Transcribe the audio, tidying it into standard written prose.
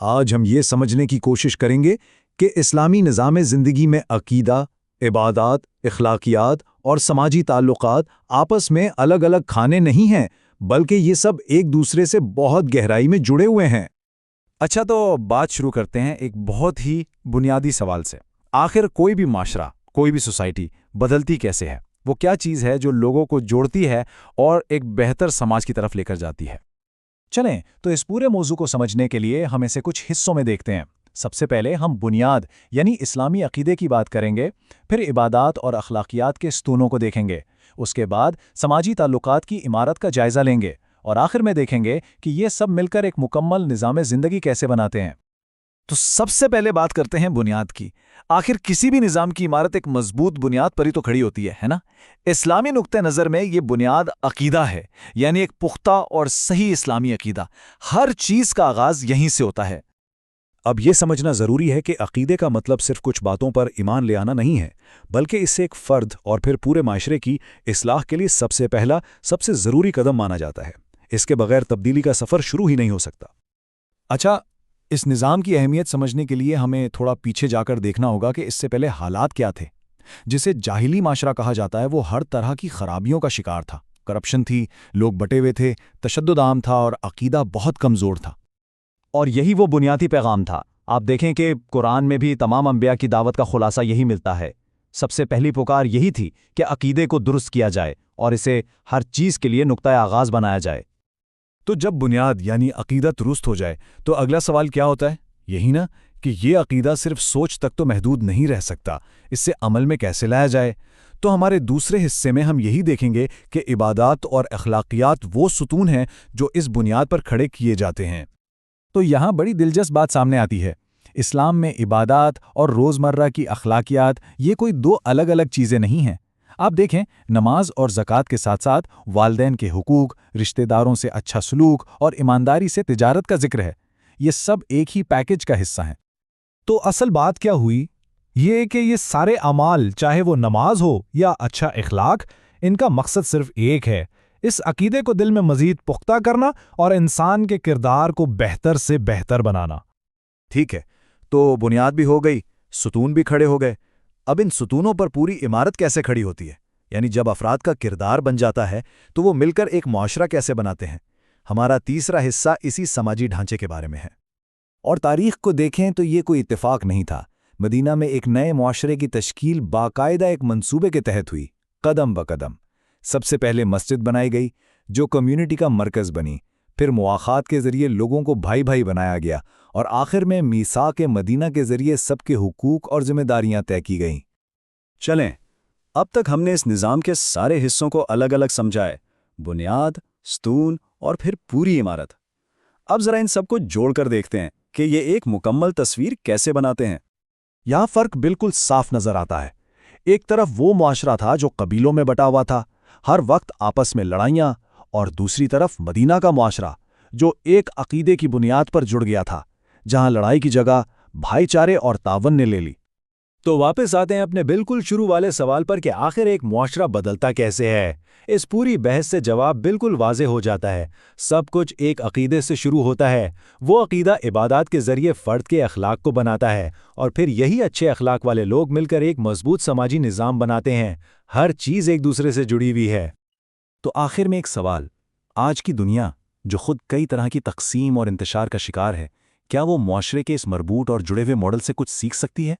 آج ہم یہ سمجھنے کی کوشش کریں گے کہ اسلامی نظام زندگی میں عقیدہ، عبادات، اخلاقیات اور سماجی تعلقات آپس میں الگ الگ کھانے نہیں ہیں، بلکہ یہ سب ایک دوسرے سے بہت گہرائی میں جڑے ہوئے ہیں۔ اچھا، تو بات شروع کرتے ہیں ایک بہت ہی بنیادی سوال سے۔ آخر کوئی بھی معاشرہ، کوئی بھی سوسائٹی بدلتی کیسے ہے؟ وہ کیا چیز ہے جو لوگوں کو جوڑتی ہے اور ایک بہتر سماج کی طرف لے کر جاتی ہے؟ چلیں تو اس پورے موضوع کو سمجھنے کے لیے ہم اسے کچھ حصوں میں دیکھتے ہیں۔ سب سے پہلے ہم بنیاد یعنی اسلامی عقیدے کی بات کریں گے، پھر عبادات اور اخلاقیات کے ستونوں کو دیکھیں گے، اس کے بعد سماجی تعلقات کی عمارت کا جائزہ لیں گے، اور آخر میں دیکھیں گے کہ یہ سب مل کر ایک مکمل نظام زندگی کیسے بناتے ہیں۔ تو سب سے پہلے بات کرتے ہیں بنیاد کی۔ آخر کسی بھی نظام کی عمارت ایک مضبوط بنیاد پر ہی تو کھڑی ہوتی ہے نا؟ اسلامی نقطہ نظر میں یہ بنیاد عقیدہ ہے، یعنی ایک پختہ اور صحیح اسلامی عقیدہ۔ ہر چیز کا آغاز یہیں سے ہوتا ہے۔ اب یہ سمجھنا ضروری ہے کہ عقیدے کا مطلب صرف کچھ باتوں پر ایمان لے آنا نہیں ہے، بلکہ اسے ایک فرد اور پھر پورے معاشرے کی اصلاح کے لیے سب سے پہلا، سب سے ضروری قدم مانا جاتا ہے۔ اس کے بغیر تبدیلی کا سفر شروع ہی نہیں ہو سکتا۔ اچھا، اس نظام کی اہمیت سمجھنے کے لیے ہمیں تھوڑا پیچھے جا کر دیکھنا ہوگا کہ اس سے پہلے حالات کیا تھے۔ جسے جاہلی معاشرہ کہا جاتا ہے، وہ ہر طرح کی خرابیوں کا شکار تھا۔ کرپشن تھی، لوگ بٹے ہوئے تھے، تشدد عام تھا اور عقیدہ بہت کمزور تھا۔ اور یہی وہ بنیادی پیغام تھا۔ آپ دیکھیں کہ قرآن میں بھی تمام انبیاء کی دعوت کا خلاصہ یہی ملتا ہے۔ سب سے پہلی پکار یہی تھی کہ عقیدے کو درست کیا جائے اور اسے ہر چیز کے لیے نقطۂ آغاز بنایا جائے۔ تو جب بنیاد یعنی عقیدہ درست ہو جائے تو اگلا سوال کیا ہوتا ہے؟ یہی نا کہ یہ عقیدہ صرف سوچ تک تو محدود نہیں رہ سکتا، اس سے عمل میں کیسے لایا جائے؟ تو ہمارے دوسرے حصے میں ہم یہی دیکھیں گے کہ عبادات اور اخلاقیات وہ ستون ہیں جو اس بنیاد پر کھڑے کیے جاتے ہیں۔ تو یہاں بڑی دلچسپ بات سامنے آتی ہے۔ اسلام میں عبادات اور روزمرہ کی اخلاقیات یہ کوئی دو الگ الگ چیزیں نہیں ہیں۔ آپ دیکھیں، نماز اور زکوٰۃ کے ساتھ ساتھ والدین کے حقوق، رشتہ داروں سے اچھا سلوک اور ایمانداری سے تجارت کا ذکر ہے۔ یہ سب ایک ہی پیکج کا حصہ ہیں۔ تو اصل بات کیا ہوئی؟ یہ کہ یہ سارے اعمال، چاہے وہ نماز ہو یا اچھا اخلاق، ان کا مقصد صرف ایک ہے: اس عقیدے کو دل میں مزید پختہ کرنا اور انسان کے کردار کو بہتر سے بہتر بنانا۔ ٹھیک ہے، تو بنیاد بھی ہو گئی، ستون بھی کھڑے ہو گئے۔ اب ان ستونوں پر پوری عمارت کیسے کھڑی ہوتی ہے؟ یعنی جب افراد کا کردار بن جاتا ہے تو وہ مل کر ایک معاشرہ کیسے بناتے ہیں؟ ہمارا تیسرا حصہ اسی سماجی ڈھانچے کے بارے میں ہے۔ اور تاریخ کو دیکھیں تو یہ کوئی اتفاق نہیں تھا۔ مدینہ میں ایک نئے معاشرے کی تشکیل باقاعدہ ایک منصوبے کے تحت ہوئی، قدم بقدم۔ سب سے پہلے مسجد بنائی گئی جو کمیونٹی کا مرکز بنی، پھر مواخات کے ذریعے لوگوں کو بھائی بھائی بنایا گیا، اور آخر میں میثاق مدینہ کے ذریعے سب کے حقوق اور ذمہ داریاں طے کی گئیں۔ چلیں، اب تک ہم نے اس نظام کے سارے حصوں کو الگ الگ سمجھائے: بنیاد، ستون اور پھر پوری عمارت۔ اب ذرا ان سب کو جوڑ کر دیکھتے ہیں کہ یہ ایک مکمل تصویر کیسے بناتے ہیں۔ یہاں فرق بالکل صاف نظر آتا ہے۔ ایک طرف وہ معاشرہ تھا جو قبیلوں میں بٹا ہوا تھا، ہر وقت آپس میں لڑائیاں، اور دوسری طرف مدینہ کا معاشرہ جو ایک عقیدے کی بنیاد پر جڑ گیا تھا، جہاں لڑائی کی جگہ بھائی چارے اور تعاون نے لے لی۔ تو واپس آتے ہیں اپنے بالکل شروع والے سوال پر کہ آخر ایک معاشرہ بدلتا کیسے ہے۔ اس پوری بحث سے جواب بالکل واضح ہو جاتا ہے۔ سب کچھ ایک عقیدے سے شروع ہوتا ہے۔ وہ عقیدہ عبادات کے ذریعے فرد کے اخلاق کو بناتا ہے، اور پھر یہی اچھے اخلاق والے لوگ مل کر ایک مضبوط سماجی نظام بناتے ہیں۔ ہر چیز ایک دوسرے سے جڑی ہوئی ہے۔ تو آخر میں ایک سوال: آج کی دنیا جو خود کئی طرح کی تقسیم اور انتشار کا شکار ہے، کیا وہ معاشرے کے اس مربوط اور جڑے ہوئے ماڈل سے کچھ سیکھ سکتی ہے؟